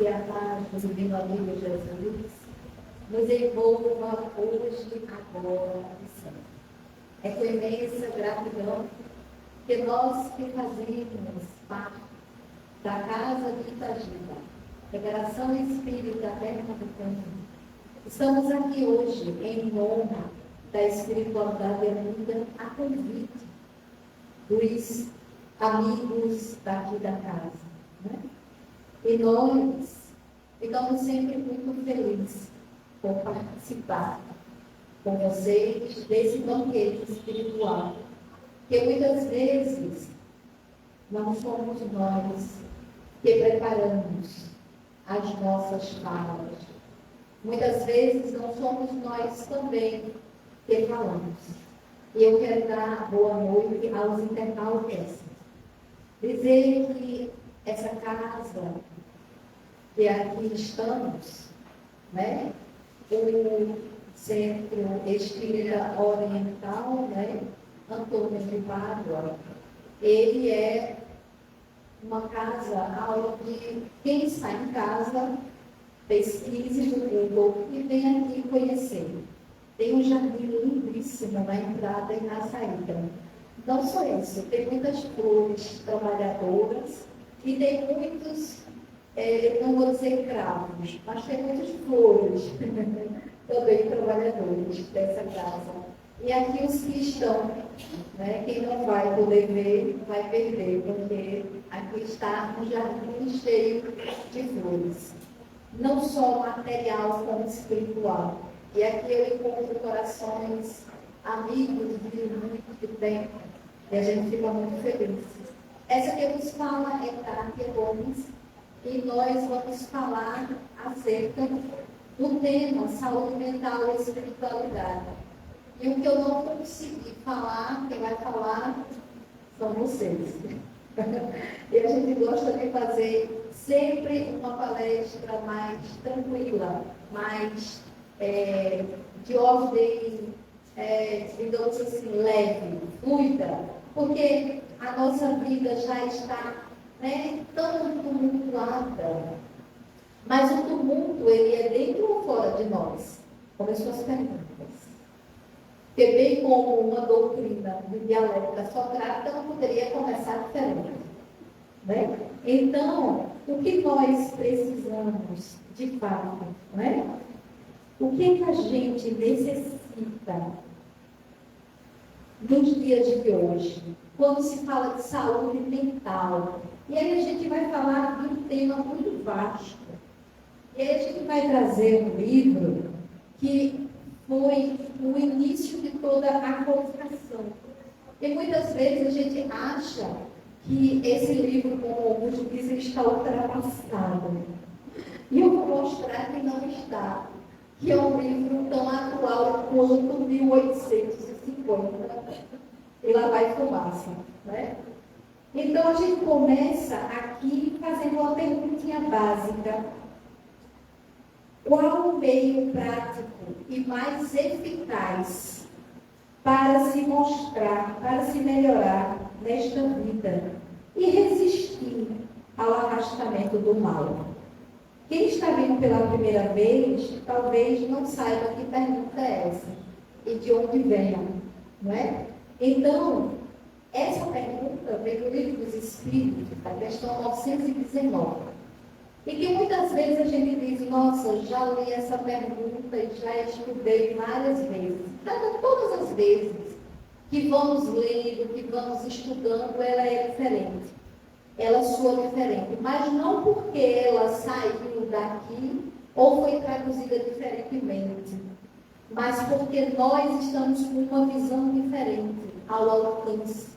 que a paz do divino amigo Jesus nos envolva hoje, agora e sempre. É com imensa gratidão que nós que fazemos parte da Casa de Itagiba, Federação Espírita Pernambucana, estamos aqui hoje em honra da espiritualidade unida a convite dos amigos daqui da casa. Né? E nós ficamos sempre muito felizes por participar com vocês desse banquete espiritual, que muitas vezes não somos nós que preparamos as nossas falas. Muitas vezes não somos nós também que falamos. E eu quero dar boa noite aos internautas. Dizer que essa casa que aqui estamos, né, o Centro Espírita Oriental, né, Antônio de Pádua, ele é uma casa onde quem está em casa pesquise no Google e vem aqui conhecer. Tem um jardim lindíssimo na entrada e na saída. Não só isso, tem muitas flores trabalhadoras e tem muitos, não vou dizer cravos, mas tem muitas flores também trabalhadores dessa casa. E aqui os que estão, né, quem não vai poder ver, vai perder, porque aqui está um jardim cheio de flores. Não só material, como espiritual. E aqui eu encontro corações amigos de muito tempo. E a gente fica muito feliz. Essa que nos fala é Kátia Gomes. E nós vamos falar acerca do tema saúde mental e espiritualidade. E o que eu não consegui falar, quem vai falar são vocês. E a gente gosta de fazer sempre uma palestra mais tranquila, mais de ordem, digamos assim, leve, fluida, porque a nossa vida já está, né, tão tumultuada. Mas o tumulto, ele é dentro ou fora de nós? Como as suas perguntas. Porque bem como uma doutrina de dialética socrática não poderia começar diferente. Né? Então, o que nós precisamos, de fato, né? O que a gente necessita nos dias de hoje, quando se fala de saúde mental? E aí a gente vai falar de um tema muito vasto. E aí a gente vai trazer um livro que foi o início de toda a codificação. E muitas vezes a gente acha que esse livro, como alguns dizem, está ultrapassado. E eu vou mostrar que não está. Que é um livro tão atual quanto 1850. E lá vai fumaça. Né? Então a gente começa aqui fazendo uma perguntinha básica. Qual o meio prático e mais eficaz para se mostrar, para se melhorar nesta vida e resistir ao arrastamento do mal? Quem está vindo pela primeira vez, talvez não saiba que pergunta é essa e de onde vem, não é? Então, essa pergunta vem do Livro dos Espíritos, da questão 919. E que muitas vezes a gente diz, nossa, já li essa pergunta e já estudei várias vezes. Todas as vezes que vamos lendo, que vamos estudando, ela é diferente. Ela soa diferente. Mas não porque ela saiu daqui ou foi traduzida diferentemente. Mas porque nós estamos com uma visão diferente ao alcance.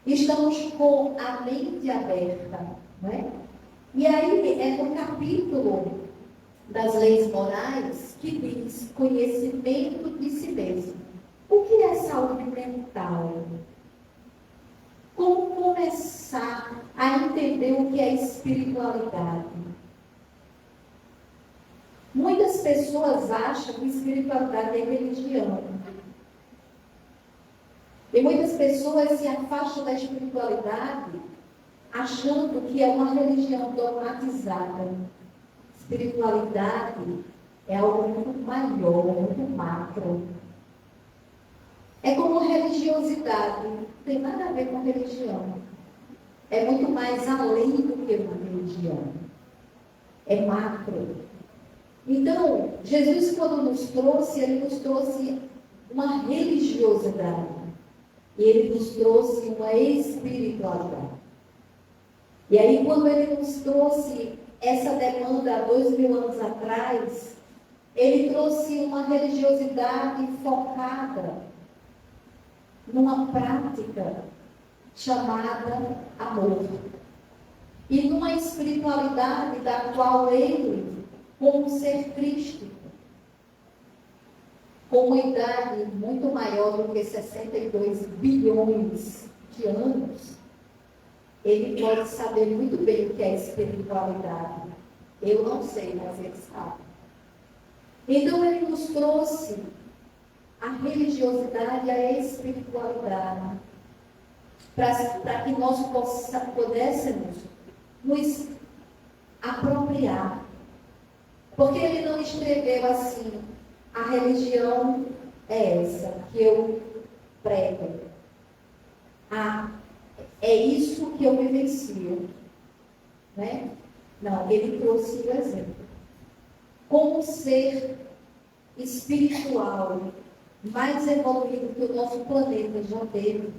Estamos com a mente aberta, não é? E aí é no capítulo das leis morais que diz conhecimento de si mesmo. O que é saúde mental? Como começar a entender o que é espiritualidade? Muitas pessoas acham que espiritualidade é religião. E muitas pessoas se afastam da espiritualidade achando que é uma religião dogmatizada. Espiritualidade é algo muito maior, muito macro. É como religiosidade, não tem nada a ver com religião. É muito mais além do que uma religião. É macro. Então, Jesus, quando nos trouxe, ele nos trouxe uma religiosidade. E ele nos trouxe uma espiritualidade. E aí, quando ele nos trouxe essa demanda há 2000 anos atrás, ele trouxe uma religiosidade focada numa prática chamada amor. E numa espiritualidade da qual ele, como ser crístico, com uma idade muito maior do que 62 bilhões de anos, ele pode saber muito bem o que é espiritualidade. Eu não sei, mas ele sabe. Então ele nos trouxe a religiosidade e a espiritualidade para que nós pudéssemos nos apropriar. Porque ele não escreveu assim: a religião é essa que eu prego. É isso que eu vivencio. Né? Não, ele trouxe o exemplo. Como ser espiritual mais evoluído que o nosso planeta já teve,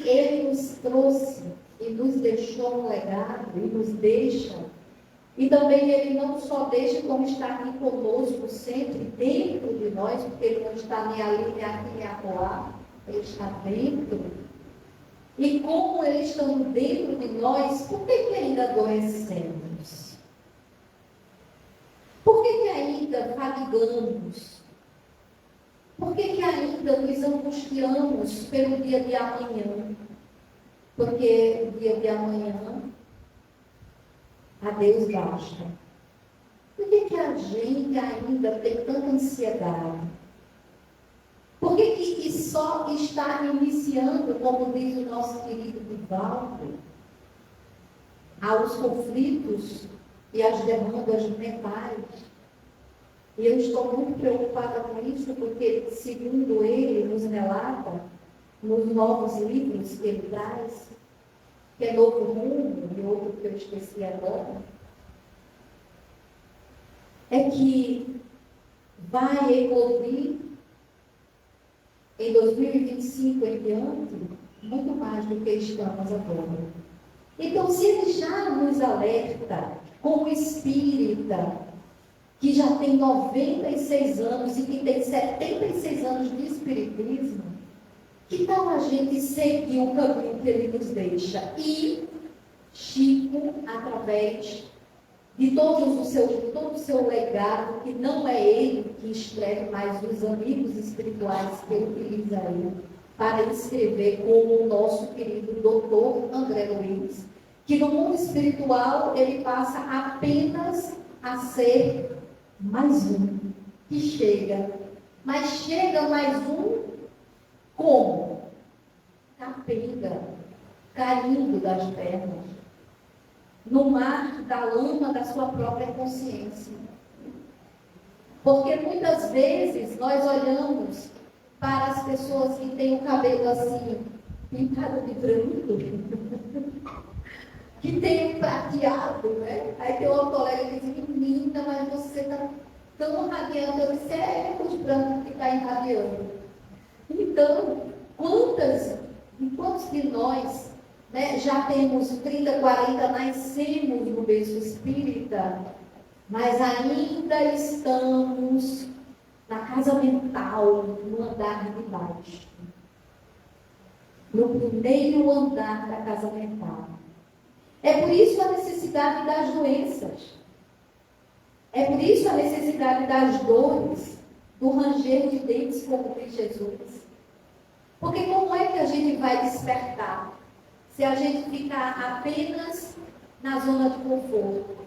ele nos trouxe e nos deixou um legado, e nos deixa. E também ele não só deixa, como está aqui conosco sempre, dentro de nós, porque ele não está nem ali, nem aqui, nem acolá, ele está dentro. E como ele está dentro de nós, por que ainda adoecemos? Por que ainda fatigamos? Por que ainda nos angustiamos pelo dia de amanhã? Porque o dia de amanhã a Deus basta. Por que a gente ainda tem tanta ansiedade? Por que só está iniciando, como diz o nosso querido Divaldo, aos conflitos e às demandas mentais? E eu estou muito preocupada com isso, porque, segundo ele nos relata, nos novos livros que ele traz, que é Novo Mundo, e outro que eu esqueci agora, é que vai eclodir em 2025 em diante muito mais do que estamos agora. Então, se ele já nos alerta como espírita, que já tem 96 anos e que tem 76 anos de espiritismo, que tal a gente seguir o caminho que ele nos deixa? E Chico, através de todo o seu legado, que não é ele que escreve, mas os amigos espirituais que ele utiliza aí, para escrever, como o nosso querido doutor André Luiz, que no mundo espiritual ele passa apenas a ser mais um que chega. Mas chega mais um como? Capenga, caindo das pernas, no mar da lama da sua própria consciência. Porque muitas vezes nós olhamos para as pessoas que têm o cabelo assim, pintado de branco, que tem prateado, né? Aí tem uma colega que diz: menina, mas você está tão radiante. Eu disse: é os brancos que está irradiando. Então, quantos de nós, né, já temos 30, 40, nascemos no berço espírita, mas ainda estamos na casa mental, no andar de baixo, no primeiro andar da casa mental. É por isso a necessidade das doenças. É por isso a necessidade das dores, do ranger de dentes, como diz Jesus. Porque como é que a gente vai despertar se a gente ficar apenas na zona de conforto,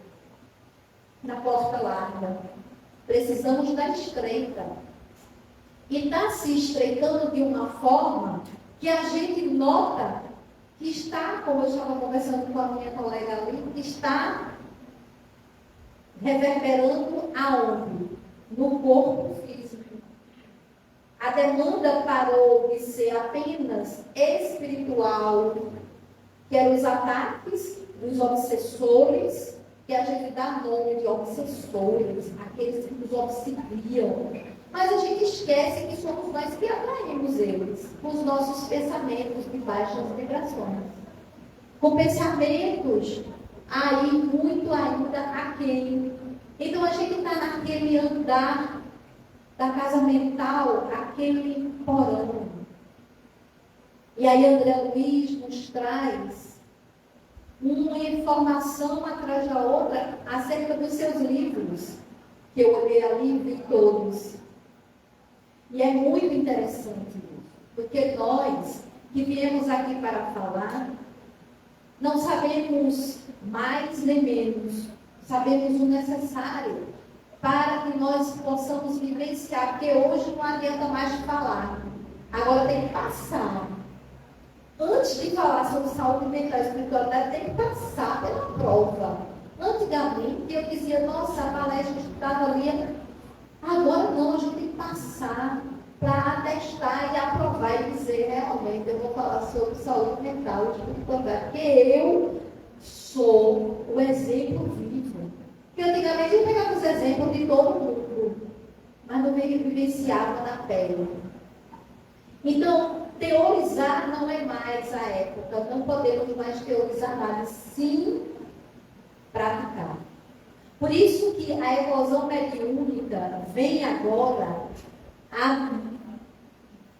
na porta larga? Precisamos da estreita. E está se estreitando de uma forma que a gente nota que está, como eu estava conversando com a minha colega ali, está reverberando aonde? No corpo físico. A demanda parou de ser apenas espiritual, que eram os ataques dos obsessores, que a gente dá nome de obsessores, aqueles que nos obsediam. Mas a gente esquece que somos nós que atraímos eles, com os nossos pensamentos de baixas vibrações. Com pensamentos aí muito ainda aquele. Então a gente está naquele andar da casa mental, aquele porão. E aí André Luiz nos traz uma informação atrás da outra acerca dos seus livros, que eu olhei ali e vi todos. E é muito interessante, porque nós que viemos aqui para falar, não sabemos mais nem menos, sabemos o necessário para que nós possamos vivenciar, porque hoje não adianta mais falar, agora tem que passar. Antes de falar sobre saúde mental e espiritualidade, tem que passar pela prova. Antigamente, eu dizia, nossa, a palestra estava ali. Agora não, a gente tem que passar para atestar e aprovar e dizer, realmente, eu vou falar sobre saúde mental e espiritualidade, porque eu sou o exemplo vivo. Porque antigamente eu pegava os exemplos de todo mundo, mas não vivenciava na pele. Então, teorizar não é mais a época, não podemos mais teorizar nada, sim praticar. Por isso que a eclosão mediúnica vem agora,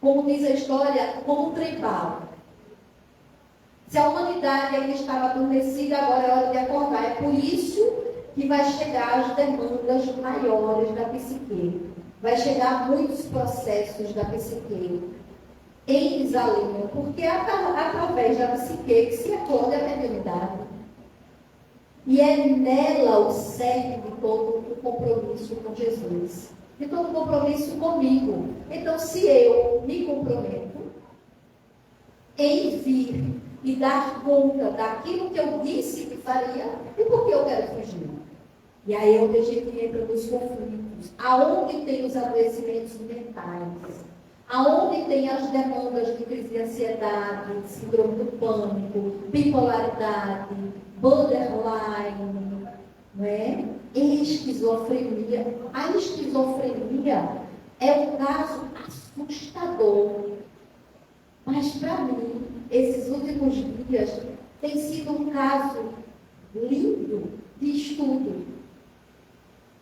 como diz a história, como um trem-bala. Se a humanidade ainda estava adormecida, agora é hora de acordar. É por isso que vai chegar as demandas maiores da psique. Vai chegar muitos processos da psique em desalinho, porque é através da psique que se eclode a mediunidade. E é nela o cerne de todo o compromisso com Jesus, de todo o compromisso comigo. Então, se eu me comprometo em vir e dar conta daquilo que eu disse que faria, e por que eu quero fugir? E aí é onde a gente entra nos conflitos, aonde tem os adoecimentos mentais, aonde tem as demandas de crise de ansiedade, síndrome do pânico, bipolaridade, borderline, não é? Esquizofrenia. A esquizofrenia é um caso assustador. Mas para mim, esses últimos dias tem sido um caso lindo de estudo.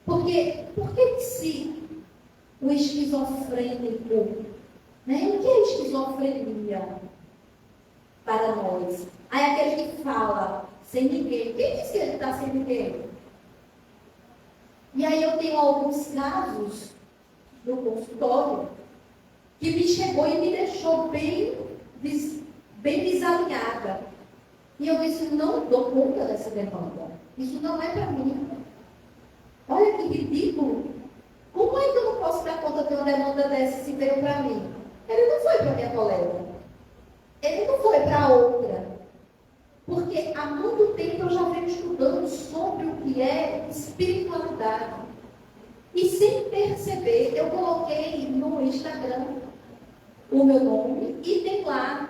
Porque por que se o esquizofrênico, né? O que é esquizofrenia para nós? Aí aquele que fala sem ninguém. Quem disse que ele está sem ninguém? E aí eu tenho alguns casos no consultório que me chegou e me deixou bem desalinhada. E eu disse, não dou conta dessa demanda. Isso não é para mim. Olha que ridículo. Como é que eu não posso dar conta de uma demanda dessa se veio para mim? Ele não foi para minha colega. Ele não foi para outra. Porque há muito tempo eu já venho estudando sobre o que é espiritualidade. E sem perceber, eu coloquei no Instagram o meu nome e tem lá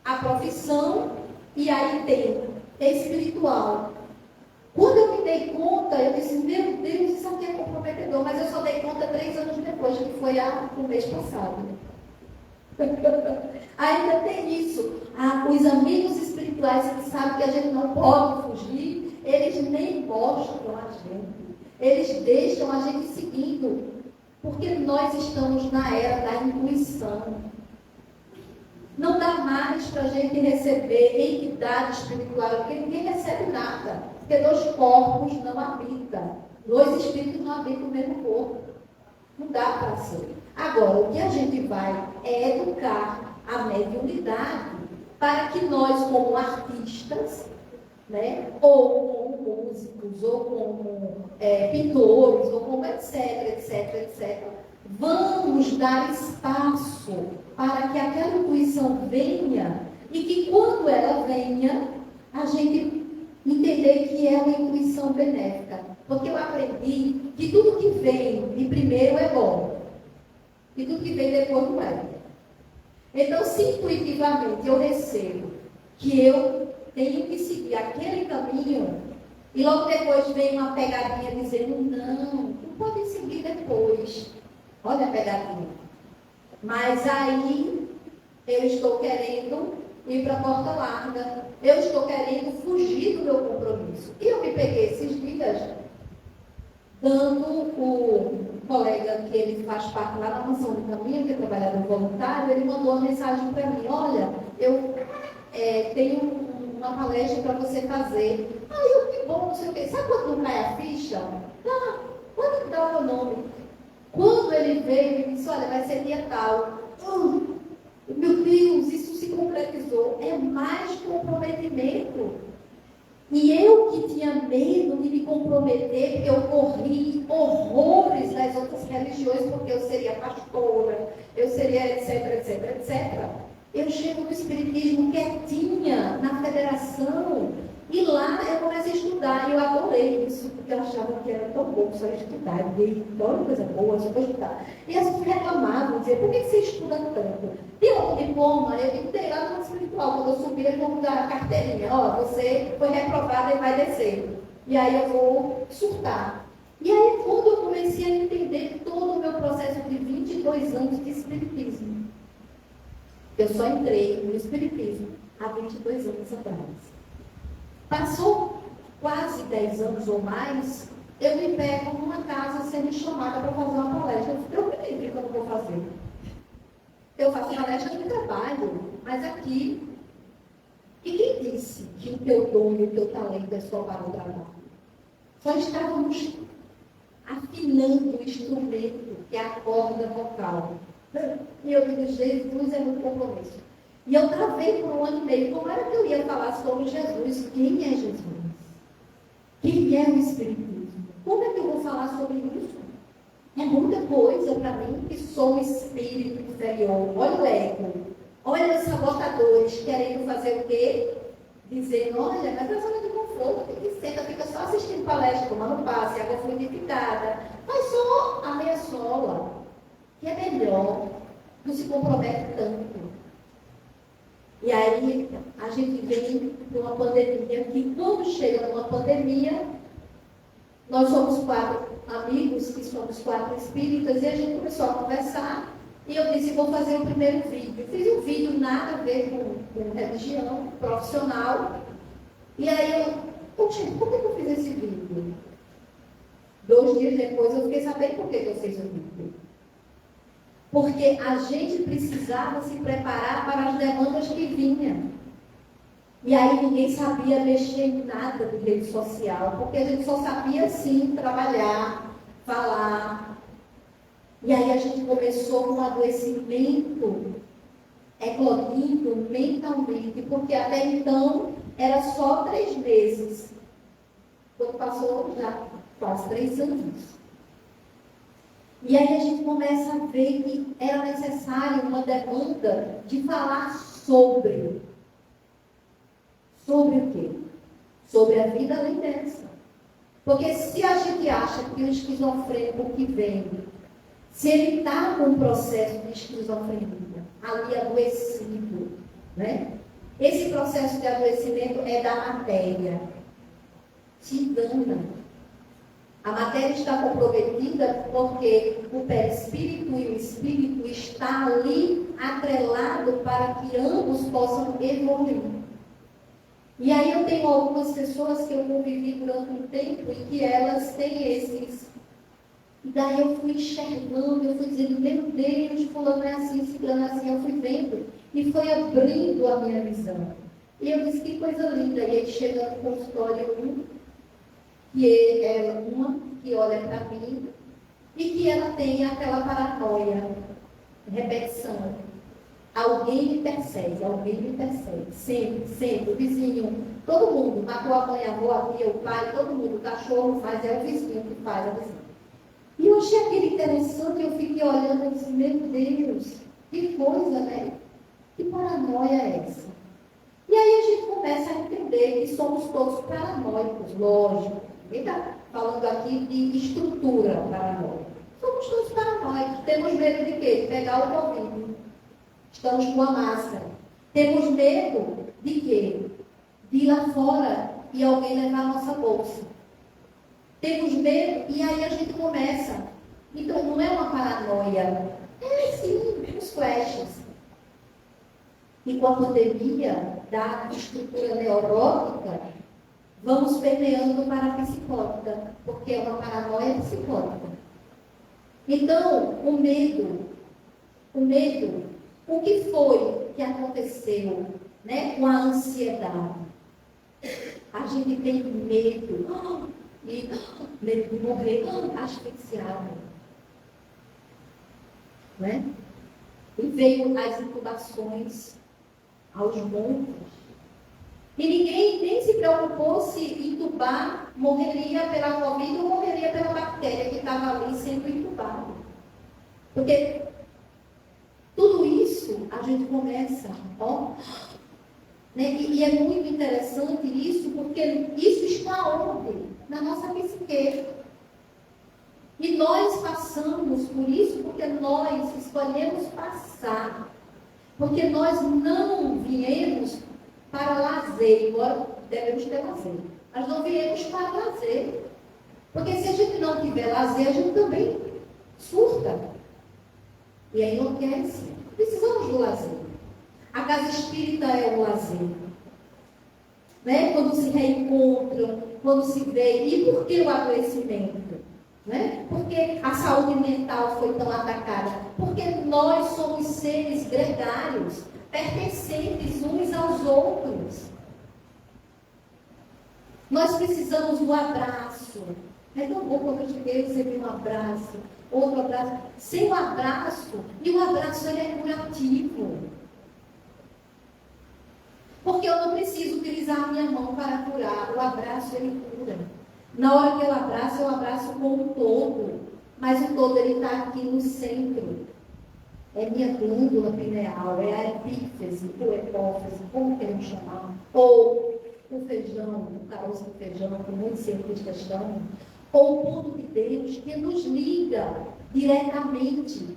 a profissão e aí tem espiritual. Quando eu me dei conta, eu disse, meu Deus, isso aqui é comprometedor, mas eu só dei conta 3 anos depois, que foi o mês passado. Ainda tem isso. Os amigos espirituais que sabem que a gente não pode fugir, eles nem mostram a gente. Eles deixam a gente seguindo. Porque nós estamos na era da intuição. Não dá mais para a gente receber entidade espiritual, porque ninguém recebe nada. Porque 2 corpos não habitam. 2 espíritos não habitam o mesmo corpo. Não dá para ser. Agora, o que a gente vai é educar a mediunidade para que nós, como artistas, né, ou como músicos, ou como pintores, ou como etc, vamos dar espaço para que aquela intuição venha e que quando ela venha, a gente entender que é uma intuição benéfica. Porque eu aprendi que tudo que vem de primeiro é bom. E tudo que vem depois não é. Então, se intuitivamente eu recebo que eu tenho que seguir aquele caminho, e logo depois vem uma pegadinha dizendo, não pode seguir depois. Olha a pegadinha. Mas aí eu estou querendo ir para a porta larga. Eu estou querendo fugir do meu compromisso. E eu me peguei esses dias dando o colega que ele faz parte lá na Mansão do Caminho, que é trabalhador voluntário, ele mandou uma mensagem para mim, olha, eu tenho uma palestra para você fazer. Eu, que bom, não sei o quê. Sabe quando não cai a ficha? Quando dá o meu nome? Quando ele veio e disse, olha, vai ser dia tal. Meu Deus, isso se concretizou. É mais comprometimento. E eu que tinha medo de me comprometer, eu corri horrores das outras religiões, porque eu seria pastora, eu seria etc, etc, etc. Eu chego no Espiritismo quietinha, na federação, e lá eu comecei a estudar, e eu adorei isso, porque eu achava que era tão bom só estudar, e toda coisa boa, só vou estudar. E as pessoas reclamavam, diziam, por que você estuda tanto? Tem algum diploma? Eu digo, tem lá no espiritual, quando eu subir, eles vão dar a carteirinha, você foi reprovada e vai descer. E aí eu vou surtar. E aí quando eu comecei a entender todo o meu processo de 22 anos de Espiritismo, eu só entrei no Espiritismo há 22 anos atrás. Passou quase 10 anos ou mais, eu me pego numa casa sendo chamada para fazer uma palestra. Eu me lembro que eu não vou fazer. Eu faço palestra de trabalho, mas aqui. E quem disse que o teu dom e o teu talento é só para o trabalho? Só estávamos afinando o instrumento, que é a corda vocal. E eu digo, Jesus é muito compromisso. E eu travei por 1 ano e meio. Como era que eu ia falar sobre Jesus? Quem é Jesus? Quem é o Espiritismo? Como é que eu vou falar sobre isso? É muita coisa para mim que sou um espírito inferior. Olha o ego. Olha os sabotadores querendo fazer o quê? Dizendo, olha, mas é zona de conforto, que senta, fica só assistindo palestra, tomando passe, água fluidificada. Mas só a meia sola, que é melhor, não se compromete tanto. E aí a gente vem de uma pandemia, que quando chega numa pandemia, nós somos 4 amigos, que somos 4 espíritas, e a gente começou a conversar, e eu disse, vou fazer o primeiro vídeo. Fiz um vídeo nada a ver com religião, profissional, e aí eu, poxa, por que eu fiz esse vídeo? 2 dias depois eu fiquei sabendo por que eu fiz o vídeo. Porque a gente precisava se preparar para as demandas que vinham. E aí ninguém sabia mexer em nada de rede social, porque a gente só sabia, sim, trabalhar, falar. E aí a gente começou com um adoecimento eclodindo mentalmente, porque até então era só 3 meses. Quando passou já quase 3 anos. E aí a gente começa a ver que era necessário uma demanda de falar sobre o quê? Sobre a vida além dessa. Porque se a gente acha que o esquizofrênico que vem, se ele está com um processo de esquizofrenia, ali adoecido, né? Esse processo de adoecimento é da matéria. Te engana. A matéria está comprometida porque o perispírito e o espírito está ali atrelado para que ambos possam evoluir. E aí eu tenho algumas pessoas que eu convivi durante um tempo e que elas têm esses. E daí eu fui enxergando, eu fui dizendo, meu Deus, fulano é assim, ciclano é assim, eu fui vendo. E foi abrindo a minha visão. E eu disse, que coisa linda. E aí chega no consultório que é uma que olha para mim e que ela tem aquela paranoia, repetição. Alguém me persegue, sempre, o vizinho, todo mundo, matou a mãe, a avó, a tia, o pai, todo mundo, o cachorro faz, é o vizinho que faz, a vizinha. E eu achei aquele interessante, eu fiquei olhando e disse, meu Deus, que coisa, né? Que paranoia é essa? E aí a gente começa a entender que somos todos paranoicos, lógico. Ninguém está falando aqui de estrutura paranoica. Somos todos paranoicos. Temos medo de quê? De pegar o Covid. Estamos com a máscara. Temos medo de quê? De ir lá fora e alguém levar a nossa bolsa. Temos medo e aí a gente começa. Então não é uma paranoia. É sim, os flashes. E com a pandemia da estrutura neurótica, vamos permeando para a psicótica, porque é uma paranoia psicótica. Então, o medo, o que foi que aconteceu, né, com a ansiedade? A gente tem medo, medo de morrer asfixiado, né? E veio as intubações aos montes. E ninguém nem se preocupou se intubar morreria pela Covid ou morreria pela bactéria que estava ali sendo intubada. Porque tudo isso a gente começa, né? E é muito interessante isso, porque isso está onde? Na nossa psique. E nós passamos por isso porque nós escolhemos passar. Porque nós não viemos para lazer, embora devemos ter lazer. Nós não viemos para lazer. Porque se a gente não tiver lazer, a gente também surta. E aí enlouquece. Precisamos do lazer. A casa espírita é o lazer. Né? Quando se reencontram, quando se vê. E por que o adoecimento? Né? Porque a saúde mental foi tão atacada? Porque nós somos seres gregários, pertencentes uns aos outros. Nós precisamos do abraço. É tão bom quando a gente receber um abraço, outro abraço. Sem o abraço, e o abraço ele é curativo. Porque eu não preciso utilizar a minha mão para curar. O abraço ele cura. Na hora que eu abraço com o todo. Mas o todo ele está aqui no centro. É minha glândula pineal, é a epífise, ou epófise, como queremos chamar. Ou o feijão, o caroço do feijão, que muitos cientistas chamam. Ou o ponto de Deus que nos liga diretamente.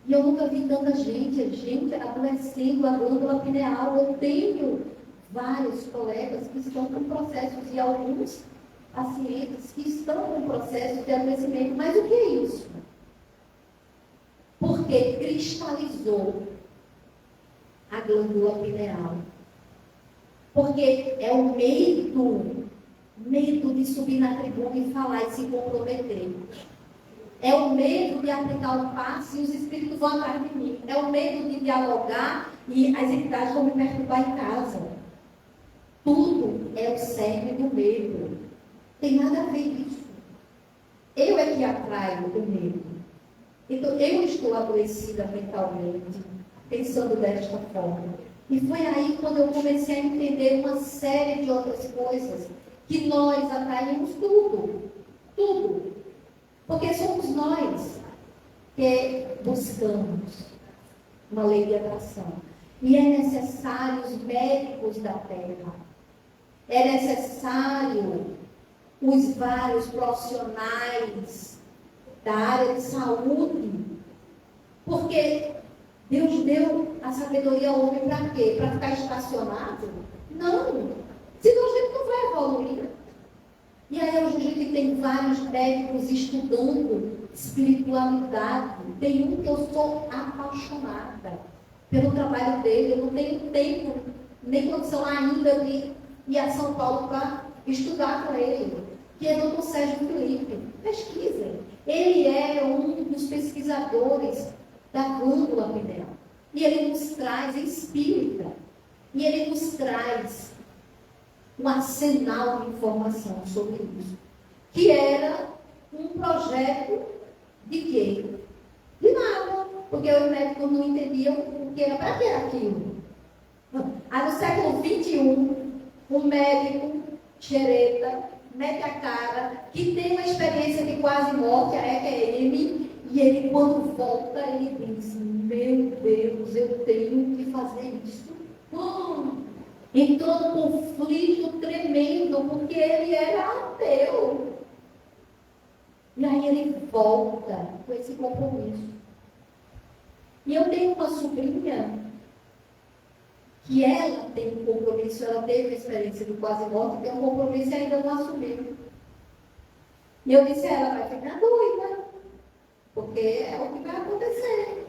E eu nunca vi tanta gente adoecendo a glândula pineal. Eu tenho vários colegas que estão com processos e alguns pacientes que estão com processos de adoecimento. Mas o que é isso? Porque cristalizou a glândula pineal. Porque é o medo de subir na tribuna e falar e se comprometer. É o medo de aplicar o passe e os espíritos vão atrás de mim. É o medo de dialogar e as entidades vão me perturbar em casa. Tudo é o cerne do medo. Tem nada a ver isso. Eu é que atraio o medo. Então, eu estou adoecida mentalmente, pensando desta forma. E foi aí quando eu comecei a entender uma série de outras coisas, que nós atraímos tudo. Tudo. Porque somos nós que buscamos uma lei de atração. E é necessário os médicos da Terra. É necessário os vários profissionais da área de saúde. Porque Deus deu a sabedoria ao homem para quê? Para ficar estacionado? Não. Senão a gente não vai evoluir. E aí hoje a gente tem vários médicos estudando espiritualidade. Tem um que eu sou apaixonada pelo trabalho dele. Eu não tenho tempo, nem condição ainda de ir a São Paulo para estudar com ele, que é o Dr. Sérgio Felipe. Pesquisem. Ele é um dos pesquisadores da glândula pineal. E ele nos traz espírita. E ele nos traz um arsenal de informação sobre isso. Que era um projeto de quê? De nada. Porque os médicos não entendiam o que era, para que era aquilo. Aí no século XXI, um médico, xereta, mete a cara, que tem uma experiência de quase morte, a EQM, e ele, quando volta, ele diz: meu Deus, eu tenho que fazer isso. entrou num conflito tremendo, porque ele era ateu. E aí ele volta com esse compromisso. E eu tenho uma sobrinha que ela tem um compromisso, ela teve a experiência de quase morte, tem um compromisso e ainda não assumiu. E eu disse a ela, vai ficar doida, porque é o que vai acontecer.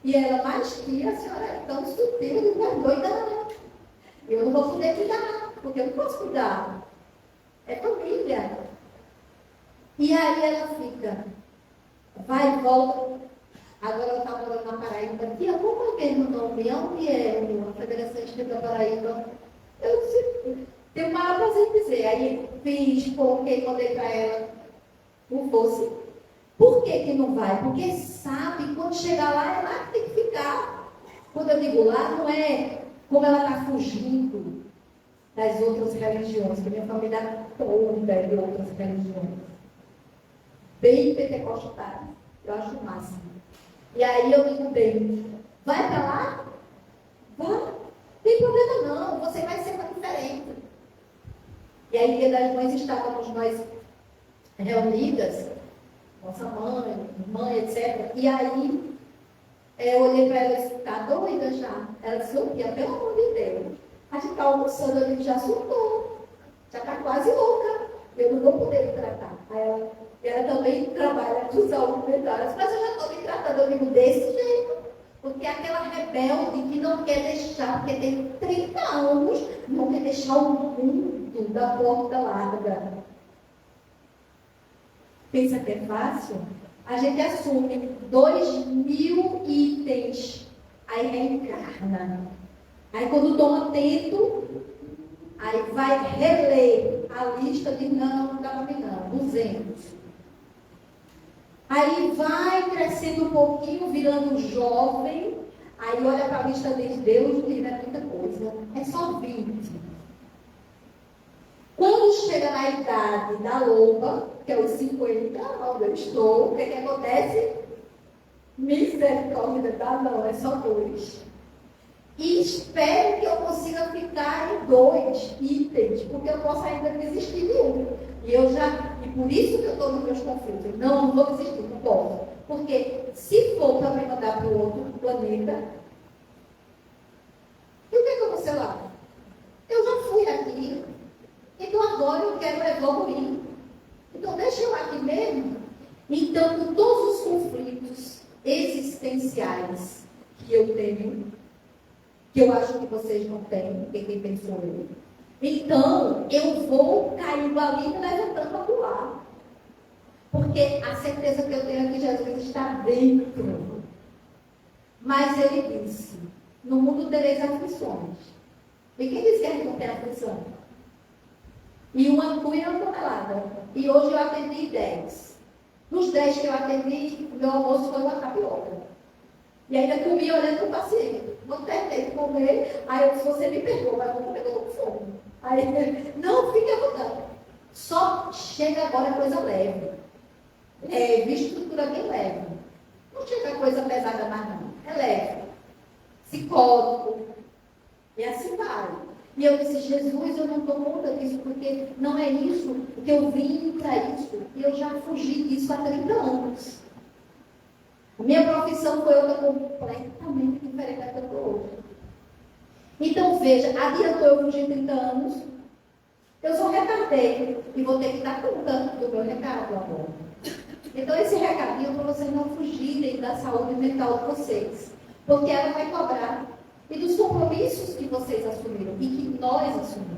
E ela, mas tia, a senhora é tão sutil, não vai doida não. Eu não vou poder cuidar, porque eu não posso cuidar. É família. E aí ela fica, vai e volta. Agora ela está morando na Paraíba. Tia, como é mesmo o nome? Onde é a Federação Espírita da Paraíba? Eu disse, tenho o maior prazer em dizer. Aí fiz, coloquei, mandei para ela. Não fosse. Por que não vai? Porque sabe, quando chegar lá, é lá que tem que ficar. Quando eu digo lá, não é como ela está fugindo das outras religiões, que minha família toda é de outras religiões. Bem pentecostais. Eu acho o máximo. E aí eu digo bem, vai para lá? Vai. Não tem problema não, você vai ser uma diferente. E aí, Dia das Mães, estávamos nós reunidas, nossa mãe, etc. E aí, eu olhei para ela e disse, está doida já? Ela disse, o quê? Pelo amor de Deus. A gente está almoçando, a gente já surtou. Já está quase louca. Eu não vou poder me tratar. Aí ela também trabalha com saúde mental. Mas eu já estou me tratando, eu digo, desse jeito. Porque aquela rebelde que não quer deixar, porque tem 30 anos, não quer deixar o mundo da porta larga. Pensa que é fácil? A gente assume 2.000 itens, aí reencarna. Aí quando toma atento, aí vai reler a lista de não dá para mim não, 200. Aí vai crescendo um pouquinho, virando jovem, aí olha para a lista de Deus e diz, é muita coisa, é só 20. Quando chega na idade da loba, que é os 50, onde eu estou, o que acontece? Misericórdia, tá? Não, é só 2. E espero que eu consiga ficar em 2 itens, porque eu posso ainda desistir de um. E por isso que eu estou nos meus conflitos. Não vou desistir, não posso. Porque se for para me mandar para o outro planeta, e o que eu vou ser lá? Eu já fui aqui, então agora eu quero evoluir. Então deixa eu aqui mesmo. Então, com todos os conflitos existenciais que eu tenho, que eu acho que vocês não têm, porque quem pensou eu. Então, eu vou caindo ali e levantando a pular. Porque a certeza que eu tenho é que Jesus está dentro. Mas ele disse, no mundo tereis aflições. E quem disse que a gente não tem aflição? E uma cuia uma tonelada. E hoje eu atendi 10. Nos 10 que eu atendi, meu almoço foi uma tapioca. E ainda comi olhando para o paciente. Não terminei de comer, aí eu disse, você me perdoa, mas eu vou comer com fome. Aí ele, não, fique à vontade. Só chega agora coisa leve. Leve, estrutura bem leve. Não chega coisa pesada mais não. É leve. Psicótico. E assim vai. E eu disse, Jesus, eu não estou conta disso, porque não é isso que eu vim para isso. E eu já fugi disso há 30 anos. Minha profissão foi outra completamente diferente da que eu estou hoje. Então, veja, adiantou eu fugir 30 anos, eu só retardei e vou ter que dar conta do meu recado agora. Então, esse recadinho para vocês não fugirem da saúde mental de vocês, porque ela vai cobrar. E dos compromissos que vocês assumiram e que nós assumimos.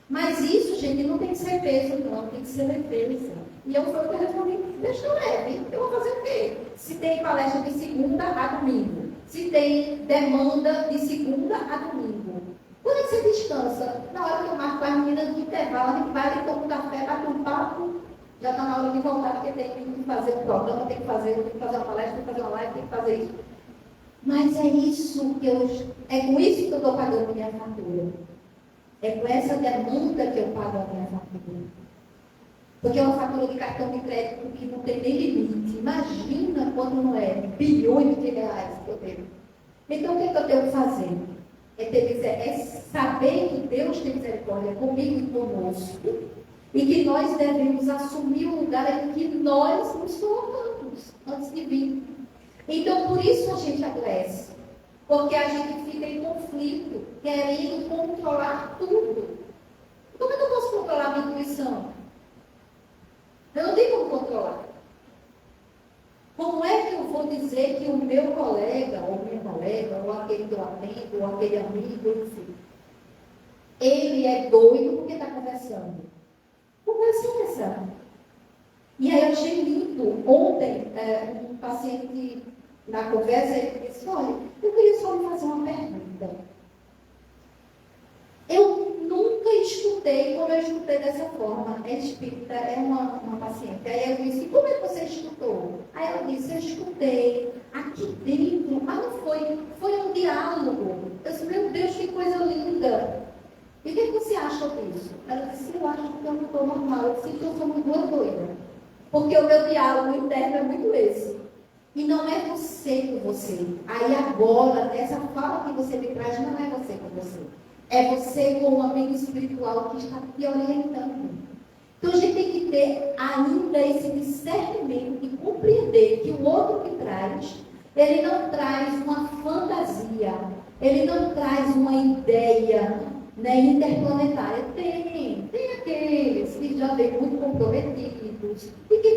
Mas isso, gente, não tem que ser peso, não, tem que ser leveza. E eu fui para respondi, deixa eu leve, eu vou fazer o quê? Se tem palestra de segunda a domingo, se tem demanda de segunda a domingo, quando é que você descansa? Na hora que eu marco as meninas no intervalo, a gente vai ali, toma um café, bate um papo, já está na hora de voltar, porque tem que fazer um programa, tem que fazer uma palestra, tem que fazer uma live, tem que fazer isso. Mas é isso que é com isso que eu estou pagando a minha fatura. É com essa demanda que eu pago a minha fatura. Porque é uma fatura de cartão de crédito que não tem nem limite. Imagina quando não é bilhões de reais que eu tenho. Então, o que eu tenho que fazer? É é saber que Deus tem misericórdia comigo e conosco, e que nós devemos assumir o lugar em que nós nos colocamos antes de vir. Então, por isso a gente adoece, porque a gente fica em conflito, querendo controlar tudo. Como é que eu posso controlar a minha intuição? Eu não tenho como controlar. Como é que eu vou dizer que o meu colega, ou minha colega, ou aquele que eu atendo, ou aquele amigo, enfim, ele é doido porque está conversando? Conversa. E aí eu achei lindo. Ontem, um paciente, na conversa, ele disse, olha, eu queria só lhe fazer uma pergunta. Eu nunca escutei, como eu escutei dessa forma. É espírita, é uma paciente. Aí eu disse, como é que você escutou? Aí ela disse, eu escutei aqui dentro, mas não foi um diálogo. Eu disse, meu Deus, que coisa linda. E o que você acha disso? Ela disse, eu acho que eu não estou normal. Eu disse que eu sou muito doida. Porque o meu diálogo interno é muito esse. E não é você com você. Aí agora, nessa fala que você me traz, não é você com você. É você com o amigo espiritual que está te orientando. Então a gente tem que ter ainda esse discernimento e compreender que o outro que traz, ele não traz uma fantasia, ele não traz uma ideia, né, interplanetária. Tem aqueles que já vêm muito comprometidos e que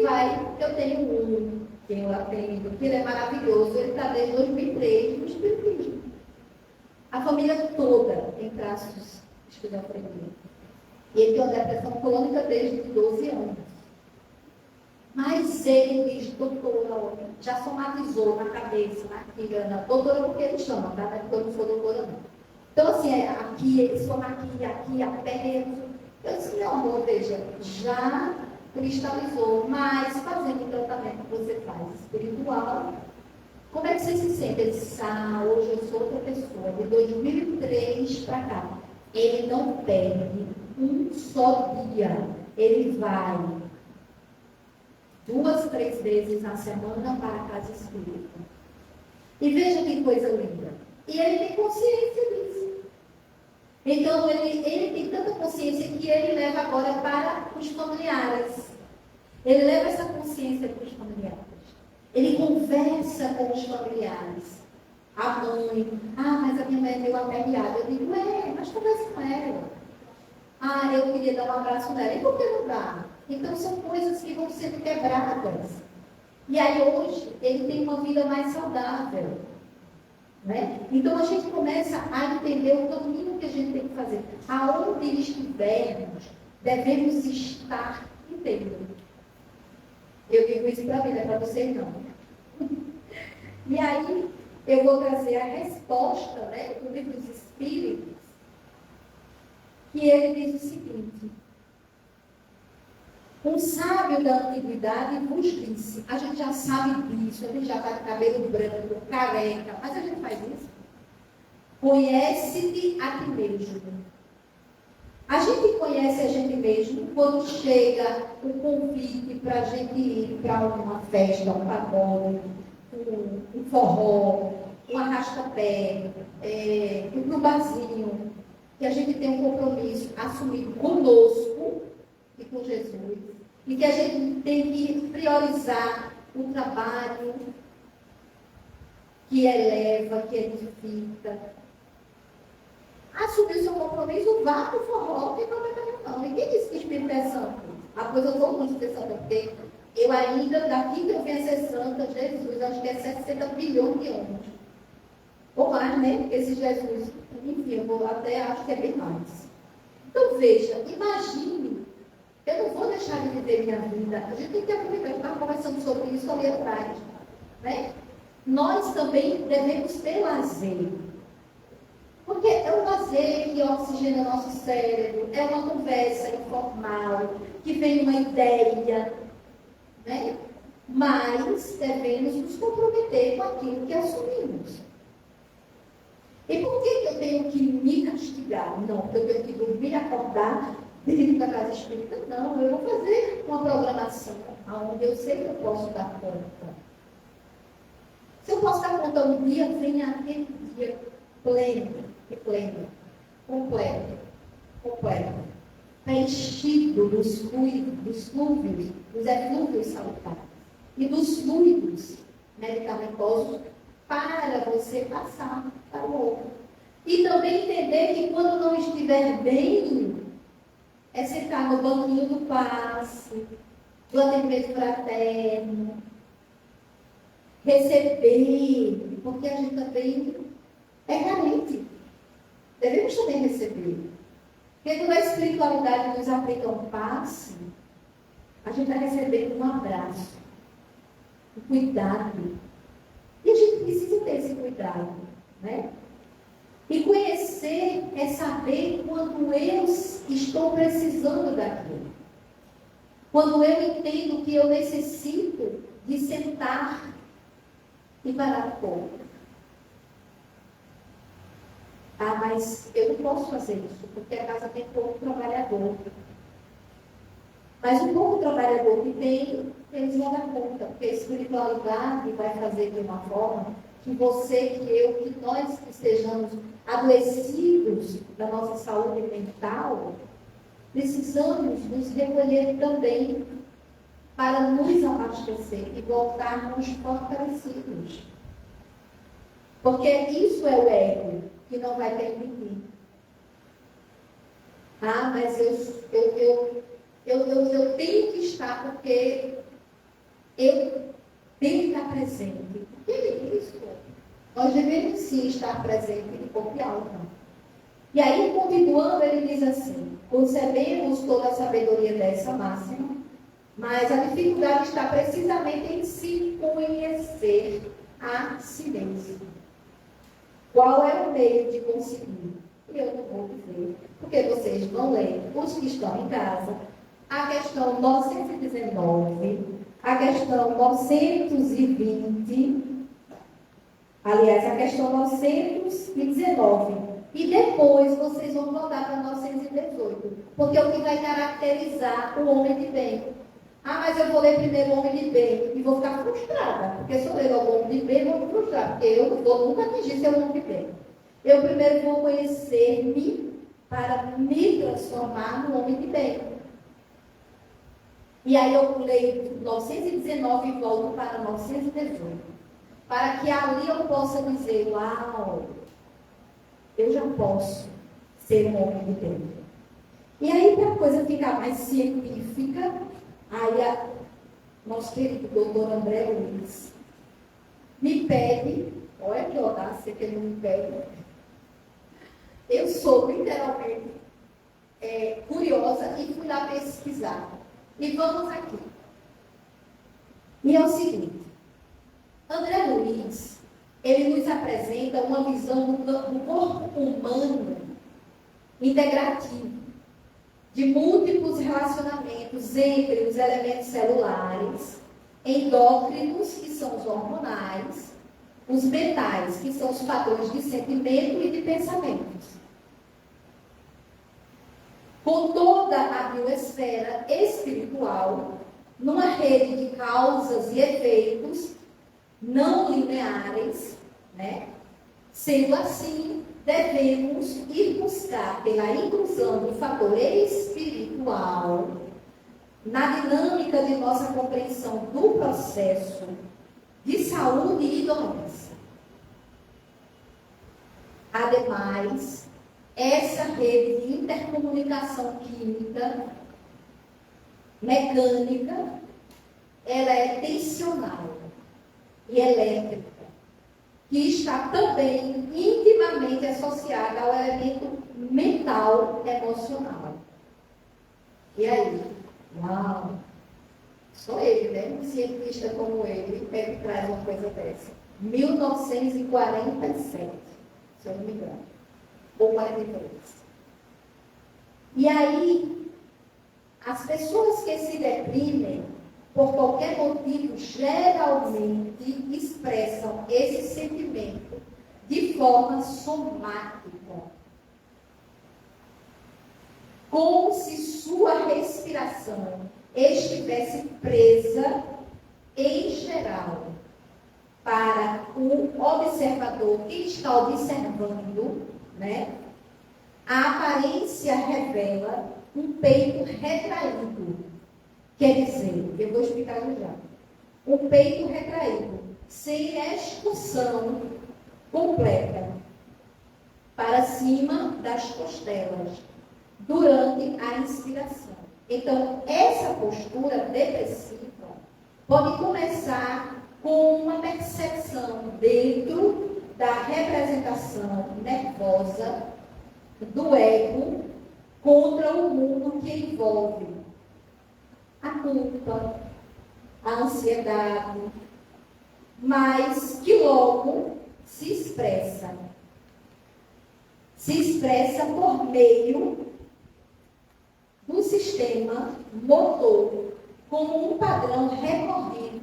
eu tenho que eu atendo, que ele é maravilhoso, ele está desde 2003 no espiritismo. A família toda tem traços de esquizofrenia. E ele tem uma depressão crônica desde 12 anos. Mas ele diz, doutora, já somatizou na cabeça, na quina, doutora porque ele chama, tá? Não é porque eu não sou doutora, não. Então, assim, aqui, soma aqui, apenas. Eu disse, meu amor, veja, já cristalizou, mas fazendo o tratamento que você faz espiritual, como é que você se sente? Ele disse, hoje eu sou outra pessoa, de 2003 para cá. Ele não perde um só dia. Ele vai 2, 3 vezes na semana para a casa espírita. E veja que coisa linda. E ele tem consciência disso. Então, ele tem tanta consciência que ele leva agora para os familiares. Ele leva essa consciência para os familiares. Ele conversa com os familiares. A mãe, mas a minha mãe é meio aperreada. Eu digo, mas conversa com ela. Eu queria dar um abraço nela. E por que não dá? Então, são coisas que vão sendo quebradas. E aí, hoje, ele tem uma vida mais saudável. Né? Então, a gente começa a entender o caminho que a gente tem que fazer. Aonde estivermos, devemos estar inteiros. Eu digo isso para mim, não é para vocês não. E aí, eu vou trazer a resposta, né, do livro dos Espíritos, que ele diz o seguinte: um sábio da antiguidade vos disse, a gente já sabe disso, a gente já está com cabelo branco, careca, mas a gente faz isso. Conhece-te a ti mesmo. A gente conhece a gente mesmo quando chega o convite para a gente ir para uma festa, um pagode, um forró, um arrasta-pé, um barzinho, que a gente tem um compromisso assumido conosco e com Jesus, e que a gente tem que priorizar o trabalho que eleva, que edifica. Assumir o seu compromisso, vá para o forró, não tem problema não. Ninguém disse que Espírito é santo. A coisa eu sou muito de santa, porque eu ainda, daqui que eu venho a ser santa, Jesus, acho que é 60 bilhões de anos. Ou mais, né? Porque esse Jesus, enfim, eu até acho que é bem mais. Então, veja, imagine, eu não vou deixar de viver minha vida. A gente tem que aproveitar, eu estava conversando sobre isso ali atrás. Né? Nós também devemos ter lazer. Porque é um lazer que oxigena nosso cérebro, é uma conversa informal, que vem uma ideia, né? Mas devemos nos comprometer com aquilo que assumimos. E por que eu tenho que me castigar? Não, porque eu tenho que dormir e acordar dentro da casa espírita. Não, eu vou fazer uma programação onde eu sei que eu posso dar conta. Se eu posso dar conta um dia, venha aquele dia pleno. e pleno, completo, preenchido dos fluidos, dos eflúvios salutares e dos fluidos medicamentosos para você passar para o outro. E também entender que quando não estiver bem, é sentar no banquinho do passe, do atendimento fraterno, receber, porque a gente também é carente. Devemos também receber. Porque quando a espiritualidade nos aplica um passe, a gente vai receber um abraço, um cuidado. E a gente precisa ter esse cuidado, né? E conhecer é saber quando eu estou precisando daquilo. Quando eu entendo que eu necessito de sentar e parar um pouco. Ah, mas eu não posso fazer isso, porque a casa tem pouco trabalhador. Mas o pouco trabalhador que tem, eles vão dar conta, porque a espiritualidade vai fazer de uma forma que você, que eu, que nós que estejamos adoecidos da nossa saúde mental, precisamos nos recolher também para nos abastecer e voltarmos fortalecidos. Porque isso é o ego que não vai permitir. Ah, mas eu tenho que estar porque eu tenho que estar presente. O que é isso? Nós devemos sim estar presente de corpo e alma. E aí, continuando, ele diz assim: concebemos toda a sabedoria dessa máxima, mas a dificuldade está precisamente em se conhecer a si mesmo. Qual é o meio de conseguir? Eu não vou dizer, porque vocês vão ler, os que estão em casa, a questão 919, a questão 920, aliás, a questão 919. E depois vocês vão voltar para 918, porque é o que vai caracterizar o homem de bem. Ah, mas eu vou ler primeiro o homem de bem e vou ficar frustrada, porque se eu ler o homem de bem, eu vou me frustrar, porque eu não vou nunca atingir ser homem de bem. Eu primeiro vou conhecer-me para me transformar no homem de bem. E aí eu leio 919 e volto para 918, para que ali eu possa dizer: uau, eu já posso ser um homem de bem. E aí, para a coisa ficar mais científica, aí nosso querido doutor André Luiz me pede, olha que audácia que ele me pede. Eu sou literalmente curiosa e fui lá pesquisar. E vamos aqui. E é o seguinte: André Luiz, ele nos apresenta uma visão do corpo humano integrativo, de múltiplos relacionamentos entre os elementos celulares, endócrinos, que são os hormonais, os mentais, que são os padrões de sentimento e de pensamentos. Com toda a biosfera espiritual, numa rede de causas e efeitos não lineares, né? Sendo assim, devemos ir buscar, pela inclusão do fator espiritual, na dinâmica de nossa compreensão do processo de saúde e doença. Ademais, essa rede de intercomunicação química, mecânica, ela é tensional e elétrica, que está também intimamente associada ao elemento mental emocional. E aí? Uau! Só ele, né? Um cientista como ele, é que traz uma coisa dessa. 1947, se eu não me engano. Ou 43. E aí, as pessoas que se deprimem, por qualquer motivo, geralmente expressam esse sentimento de forma somática. Como se sua respiração estivesse presa, em geral, para o observador que está observando, né? A aparência revela um peito retraído. Quer dizer, eu vou explicar já. Um peito retraído, sem expulsão completa, para cima das costelas, durante a inspiração. Então, essa postura depressiva pode começar com uma percepção dentro da representação nervosa do ego contra o mundo que envolve a culpa, a ansiedade, mas que logo se expressa por meio do sistema motor como um padrão recorrente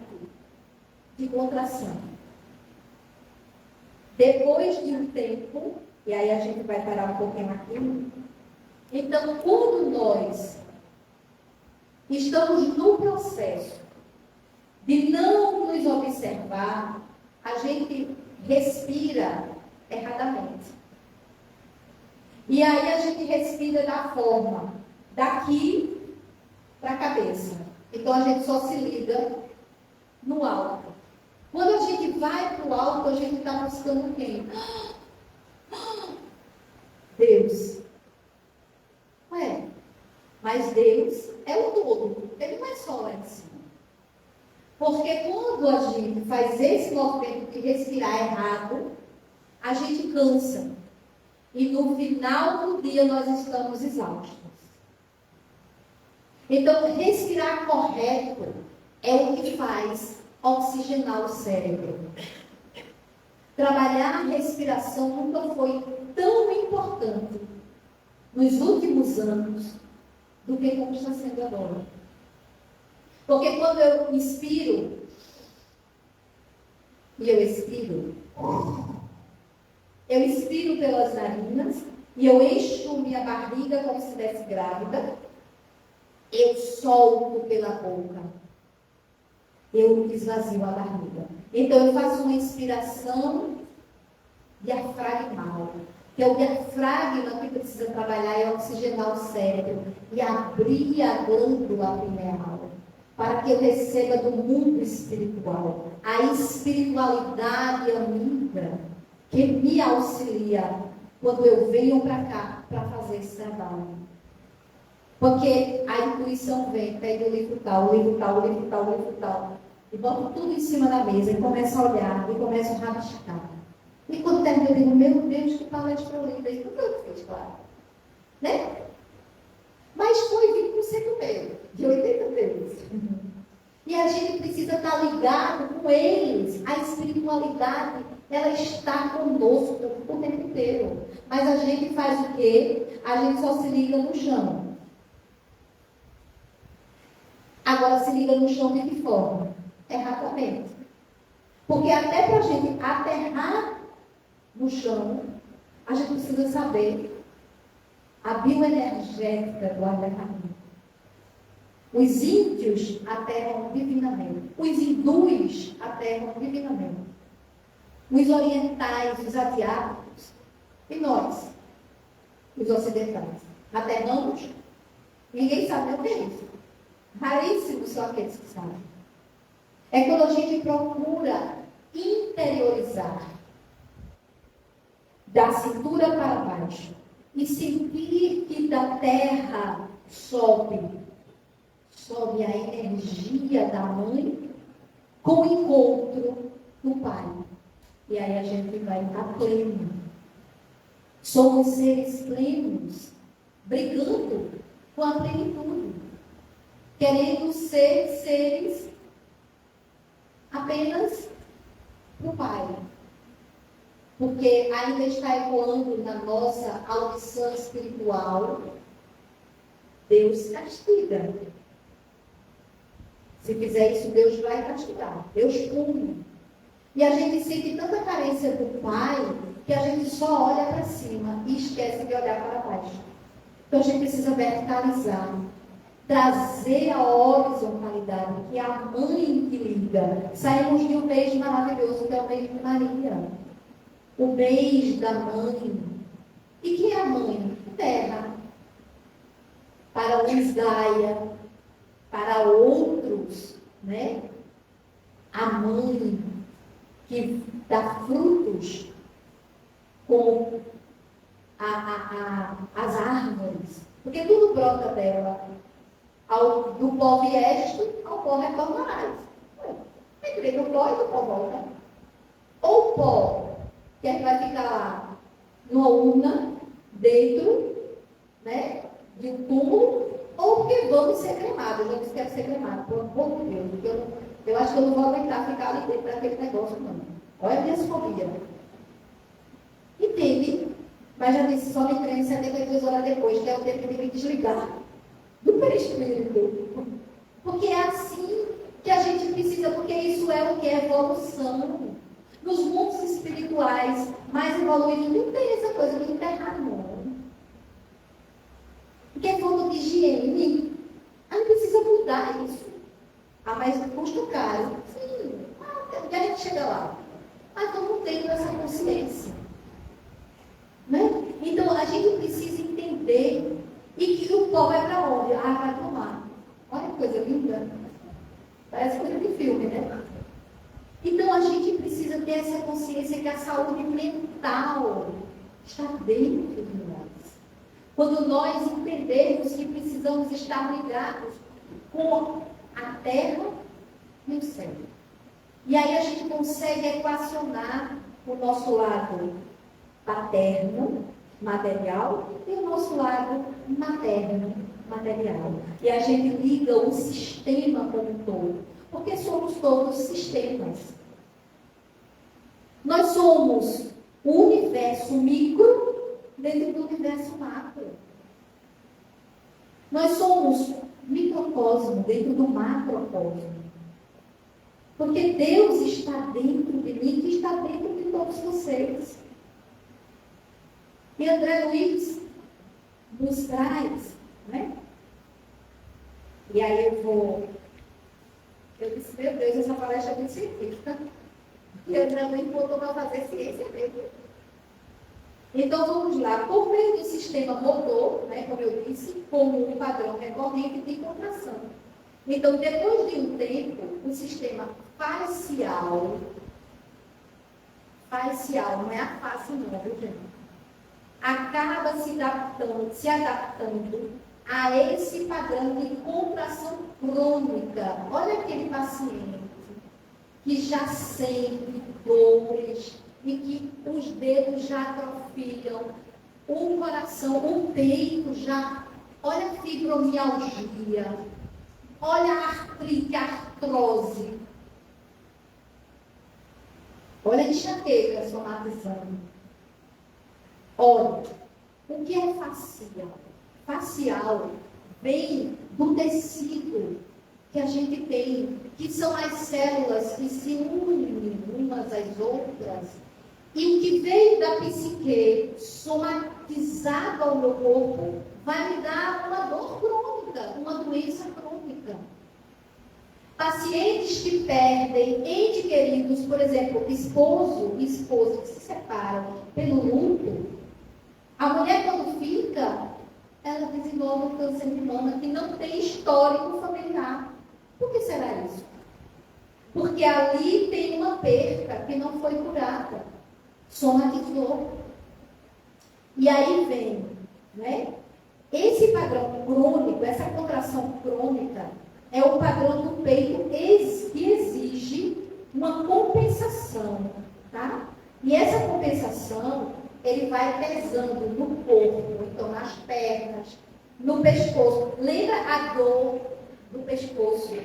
de contração. Depois de um tempo, e aí a gente vai parar um pouquinho aqui, então quando nós estamos no processo de não nos observar, a gente respira erradamente. E aí a gente respira da forma daqui para a cabeça. Então a gente só se liga no alto. Quando a gente vai para o alto, a gente está buscando quem? Deus. Ué, mas Deus é o todo. Ele não é só lá em cima. Porque quando a gente faz esse movimento de respirar errado, a gente cansa. E no final do dia nós estamos exaustos. Então, respirar correto é o que faz oxigenar o cérebro. Trabalhar a respiração nunca foi tão importante nos últimos anos do que como está sendo agora. Porque quando eu inspiro e eu expiro pelas narinas e eu encho minha barriga como se estivesse grávida, eu solto pela boca, eu esvazio a barriga. Então eu faço uma inspiração diafragmal, que é o diafragma que precisa trabalhar e oxigenar o cérebro e abrir a glândula pineal, para que eu receba do mundo espiritual a espiritualidade amiga que me auxilia quando eu venho para cá para fazer esse trabalho. Porque a intuição vem, pega o livro tal, e bota tudo em cima da mesa e começa a olhar, e começa a rabiscar. E quando termina, eu digo, meu Deus, que palestra linda, isso tudo eu fiz, claro. Né? Mas foi 20% meu, de 80 deles. E a gente precisa estar ligado com eles. A espiritualidade, ela está conosco o tempo inteiro. Mas a gente faz o quê? A gente só se liga no chão. Agora se liga no chão de que forma? Erradamente. Porque até para a gente aterrar no chão, a gente precisa saber a bioenergética do aterramento. Os índios aterram divinamente. Os hindus aterram divinamente. Os orientais, os asiáticos. E nós, os ocidentais, aterramos? Ninguém sabe o que é isso. Raríssimos são aqueles que sabem. É quando a gente procura interiorizar da cintura para baixo e sentir que da terra sobe a energia da mãe com o encontro do pai. E aí a gente vai estar pleno. Somos seres plenos, brigando com a plenitude, querendo ser seres apenas do pai. Porque ainda está ecoando na nossa audição espiritual, Deus castiga. Se fizer isso, Deus vai castigar. Deus pune. E a gente sente tanta carência do Pai, que a gente só olha para cima e esquece de olhar para baixo. Então a gente precisa verticalizar. Trazer a horizontalidade, que é a mãe que liga. Saímos de um mês maravilhoso, que é o mês de Maria. O mês da mãe, mãe? Terra. Para uns Gaia, para outros, né? A mãe que dá frutos com as árvores, porque tudo brota dela. Do pó vieste, ao pó retornarás. Entrei no pó e do pó volta. Ou o pó, que é que vai ficar lá numa urna, dentro, né, de um túmulo, ou porque vamos ser cremados. Eu já disse que quero ser cremado, por amor de Deus, porque eu acho que eu não vou aguentar ficar ali dentro daquele negócio, não. Olha a minha fobia. Entende? Mas já disse, só me creme 72 horas depois, que é o tempo que tem que desligar do perispírito. Porque é assim que a gente precisa, porque isso é o que é evolução. Nos mundos espirituais mais evoluídos não tem essa coisa de enterrar, não. Porque é falta de higiene. A gente precisa mudar isso. Mas custa caro. Sim, até que a gente chega lá. Mas vamos ter essa consciência. Né? Então, a gente precisa entender e que o pó vai para onde? Vai para o mar. Olha que coisa linda. Parece coisa de filme, né? Então, a gente precisa ter essa consciência que a saúde mental está dentro de nós. Quando nós entendemos que precisamos estar ligados com a terra e o céu. E aí a gente consegue equacionar o nosso lado paterno, material, e o nosso lado materno, material. E a gente liga o sistema como um todo, porque somos todos sistemas. Nós somos o universo micro dentro do universo macro. Nós somos microcosmo dentro do macrocosmo. Porque Deus está dentro de mim e está dentro de todos vocês. E André Luiz nos traz, né? E aí eu disse, meu Deus, essa palestra é muito científica. E André Luiz botou para fazer ciência mesmo. Então vamos lá, por meio do sistema motor, né, como eu disse, como um padrão recorrente de contração. Então, depois de um tempo, o sistema facial, não é a face não, viu, gente? Acaba se adaptando a esse padrão de contração crônica. Olha aquele paciente que já sente dores e que os dedos já atrofiam, o coração, o peito já, olha a fibromialgia, olha a artrite, a artrose, olha a enxaqueca somatizando. Olha, o que é facial? Facial vem do tecido que a gente tem, que são as células que se unem umas às outras, e o que veio da psique somatizado ao meu corpo vai me dar uma dor crônica, uma doença crônica. Pacientes que perdem entes queridos, por exemplo, esposo e esposa que se separam pelo luto, a mulher quando fica, ela desenvolve um câncer de mama que não tem histórico familiar. Por que será isso? Porque ali tem uma perca que não foi curada, somatizou. E aí vem, né? Esse padrão crônico, essa contração crônica, é o padrão do peito que exige uma compensação, tá? E essa compensação, ele vai pesando no corpo, então nas pernas, no pescoço. Lembra a dor do pescoço?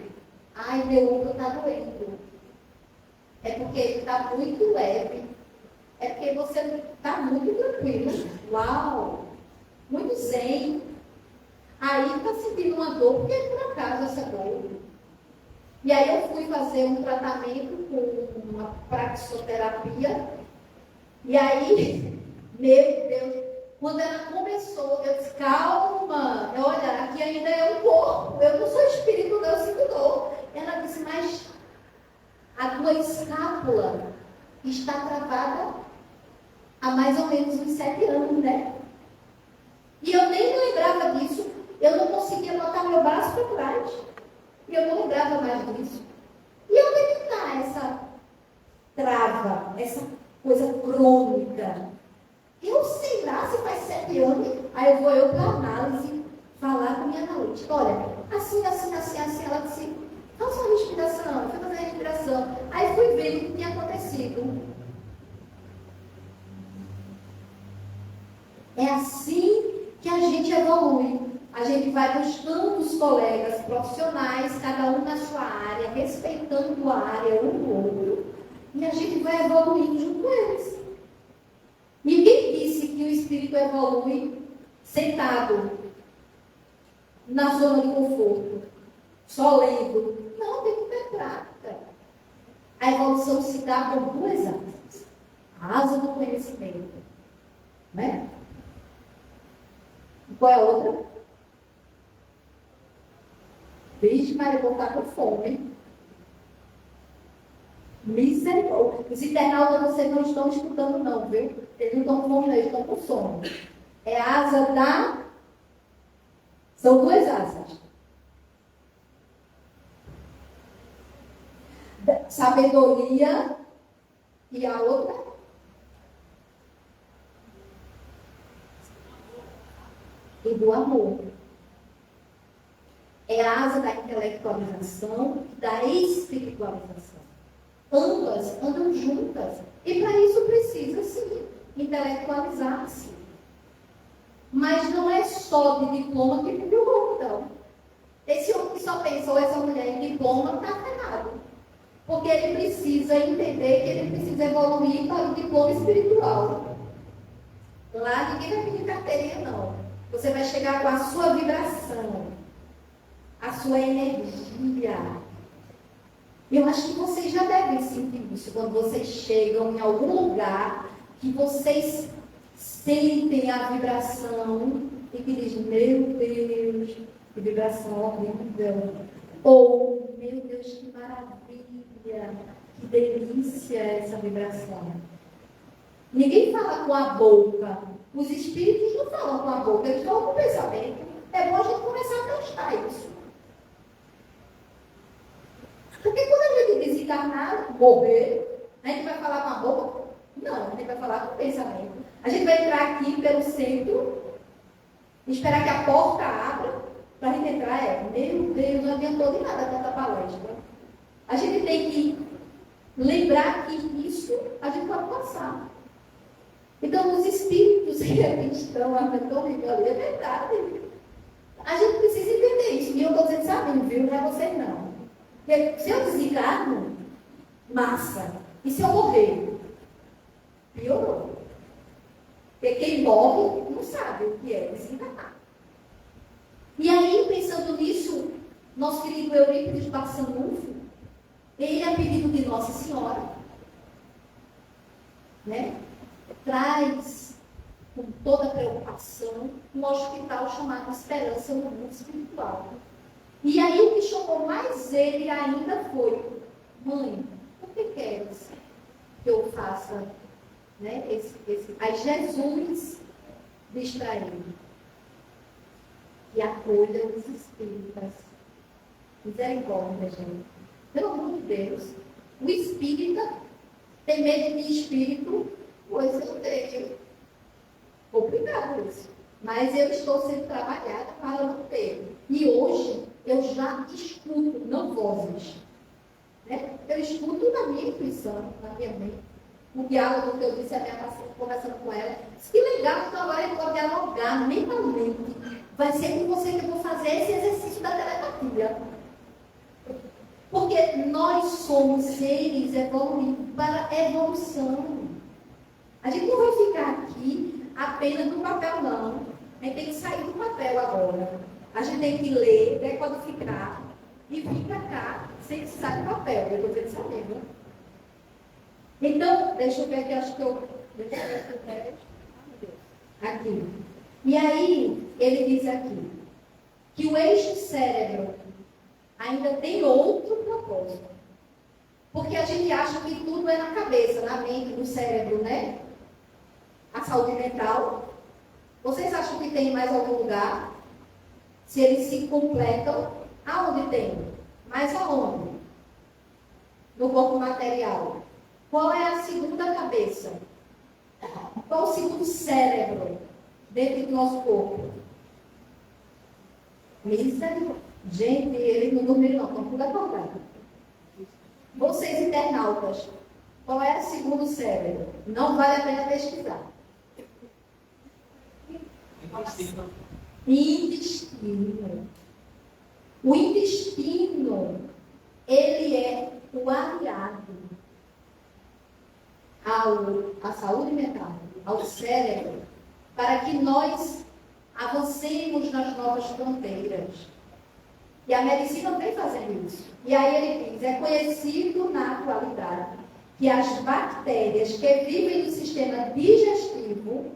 Ai, meu ombro está doendo. É porque ele está muito leve. É porque você está muito tranquilo. Uau! Muito zen. Aí está sentindo uma dor, porque é por acaso essa dor. E aí eu fui fazer um tratamento com uma praxoterapia. E aí, meu Deus, quando ela começou, eu disse, calma, olha, aqui ainda é um corpo, eu não sou espírito, não, eu sinto dor. Ela disse, mas a tua escápula está travada há mais ou menos uns 7 anos, né? sabe disso? E onde é que está essa trava, essa coisa crônica? Eu sei lá se faz 7 anos, aí eu vou para a análise, falar com a minha analítica. Olha, assim, ela disse, faça uma respiração, fui fazer a respiração. Aí fui ver o que tinha acontecido. É assim que a gente evolui. A gente vai buscando os colegas profissionais, cada um na sua área, respeitando a área um do outro, e a gente vai evoluindo junto com eles. Ninguém disse que o espírito evolui sentado na zona de conforto, só lendo. Não, tem que ter prática. A evolução se dá por 2 asas. A asa do conhecimento, né? E qual é a outra? Vixe, Maria, vou estar com fome. Misericórdia. Os internautas, vocês não estão escutando, não, viu? Eles não estão com fome, não, eles estão com sono. É a asa da... São 2 asas. Sabedoria e a outra? E do amor. É a asa da intelectualização e da espiritualização. Ambas andam juntas. E para isso precisa, sim, intelectualizar-se. Mas não é só de diploma que vive o mundo, não. Esse homem que só pensa, ou essa mulher em diploma, está ferrado. Porque ele precisa entender que ele precisa evoluir para o diploma espiritual. Lá ninguém vai pedir carteirinha, não. Você vai chegar com a sua vibração, a sua energia. Eu acho que vocês já devem sentir isso quando vocês chegam em algum lugar que vocês sentem a vibração e que diz, meu Deus, que vibração horrível. Ou, meu Deus, que maravilha, que delícia essa vibração. Ninguém fala com a boca. Os espíritos não falam com a boca, eles falam com o pensamento. É bom a gente começar a testar isso. Porque quando a gente desencarnar, morrer, a gente vai falar com a boca? Não, a gente vai falar com o pensamento. A gente vai entrar aqui pelo centro, esperar que a porta abra, para a gente entrar. Meu Deus, não adiantou de nada tanta palestra. A gente tem que lembrar que isso a gente pode passar. Então, os espíritos que aqui estão, é verdade. A gente precisa entender isso. E eu estou dizendo, sabe, viu? Não é você não. Porque se eu desencarno, massa. E se eu morrer? Piorou. Porque quem morre não sabe o que é desencarnar. E aí, pensando nisso, nosso querido Eurípides Barçanufo, ele, a pedido de Nossa Senhora, né, traz com toda preocupação um hospital chamado Esperança no Mundo Espiritual. E aí o que chamou mais ele ainda foi, mãe, o que queres que eu faça, né, Aí Jesus diz para ele, e acolha os espíritas. Misericórdia, gente. Pelo amor de Deus. O espírita tem medo de espírito, pois eu tenho. Obrigado isso. Mas eu estou sendo trabalhada para não ter. E hoje eu já escuto, não vozes. Né? Eu escuto na minha intuição, na minha mente. O diálogo que eu disse a minha paciente, conversando com ela. Que legal, então agora eu vou dialogar mentalmente. Vai ser com você que eu vou fazer esse exercício da telepatia. Porque nós somos seres evoluídos para evolução. A gente não vai ficar aqui apenas no papel, não. A gente tem que sair do papel agora. A gente tem que ler, decodificar e vir para cá sem sair do papel. Eu estou dizendo saber, viu? Então, deixa eu ver aqui, acho que eu... Deixa eu ver aqui. Aqui. E aí, ele diz aqui, que o eixo cérebro ainda tem outro propósito. Porque a gente acha que tudo é na cabeça, na mente, no cérebro, né? A saúde mental. Vocês acham que tem mais algum lugar? Se eles se completam, aonde tem? Mais aonde? no corpo material? Qual é a segunda cabeça? Qual o segundo cérebro dentro do nosso corpo? Misericórdia. Gente, eles não dormiram não, estão tudo acordados. Vocês internautas, qual é o segundo cérebro? Não vale a pena pesquisar. Intestino. O intestino, ele é o aliado à saúde mental, ao cérebro, para que nós avancemos nas novas fronteiras. E a medicina vem fazendo isso. E aí ele diz, é conhecido na atualidade que as bactérias que vivem no sistema digestivo,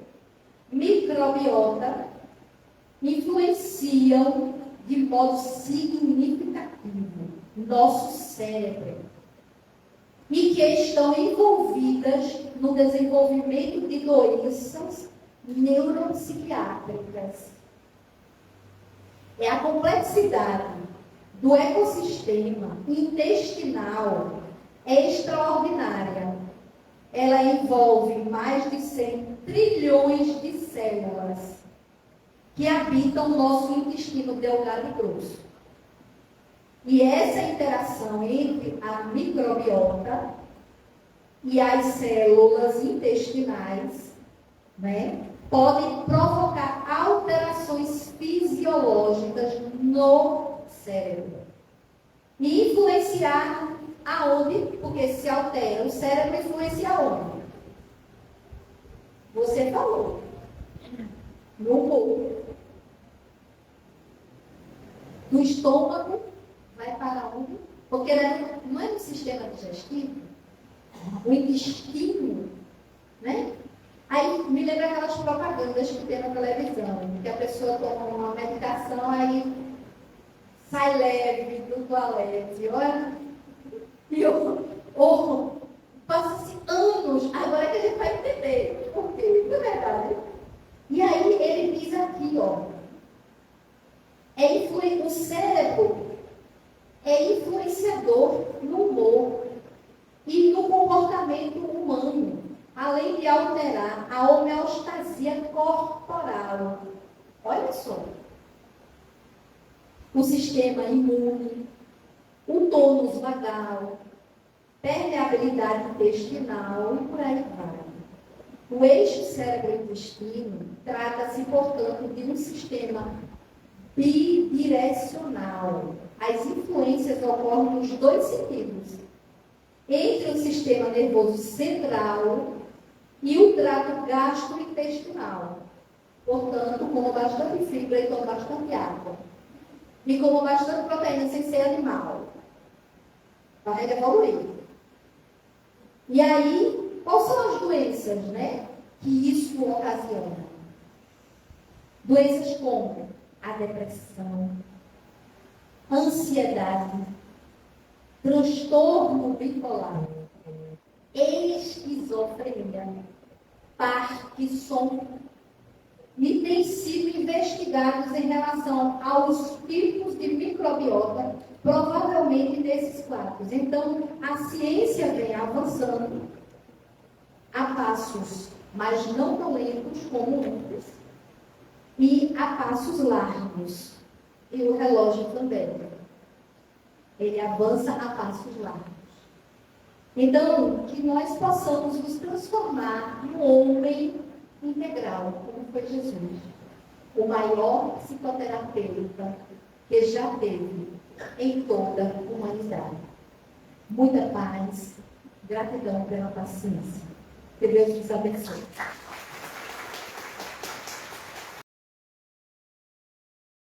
microbiota, influenciam de modo significativo nosso cérebro e que estão envolvidas no desenvolvimento de doenças neuropsiquiátricas. É a complexidade do ecossistema intestinal é extraordinária. Ela envolve mais de 100 trilhões de células que habitam o nosso intestino delgado e grosso. E essa interação entre a microbiota e as células intestinais, né, podem provocar alterações fisiológicas no cérebro. E influenciar aonde? Porque se altera o cérebro, influencia aonde? Você falou. No humor. Do estômago, vai para onde? Porque não é no sistema digestivo. O intestino, né? Aí me lembra aquelas propagandas que tem na televisão, que a pessoa toma uma medicação, aí sai leve do toalete, olha, e passa-se anos, agora que a gente vai entender por quê, não é verdade? E aí ele diz aqui, ó, o cérebro é influenciador no humor e no comportamento humano, além de alterar a homeostasia corporal. Olha só. O sistema imune, o tônus vagal, permeabilidade intestinal e por aí vai. O eixo cérebro-intestino trata-se, portanto, de um sistema bidirecional. As influências ocorrem nos dois sentidos. Entre o sistema nervoso central e o trato gastrointestinal. Portanto, como bastante fibra e tomo bastante água. E como bastante proteína sem ser animal. Para evoluir. E aí, quais são as doenças, né, que isso ocasiona? Doenças como a depressão, ansiedade, transtorno bipolar, esquizofrenia, Parkinson, e têm sido investigados em relação aos tipos de microbiota, provavelmente desses quadros. Então, a ciência vem avançando a passos, mas não tão lentos como antes, e a passos largos. E o relógio também. Ele avança a passos largos. Então, que nós possamos nos transformar num homem integral, como foi Jesus. O maior psicoterapeuta que já teve em toda a humanidade. Muita paz, gratidão pela paciência. Que Deus nos abençoe.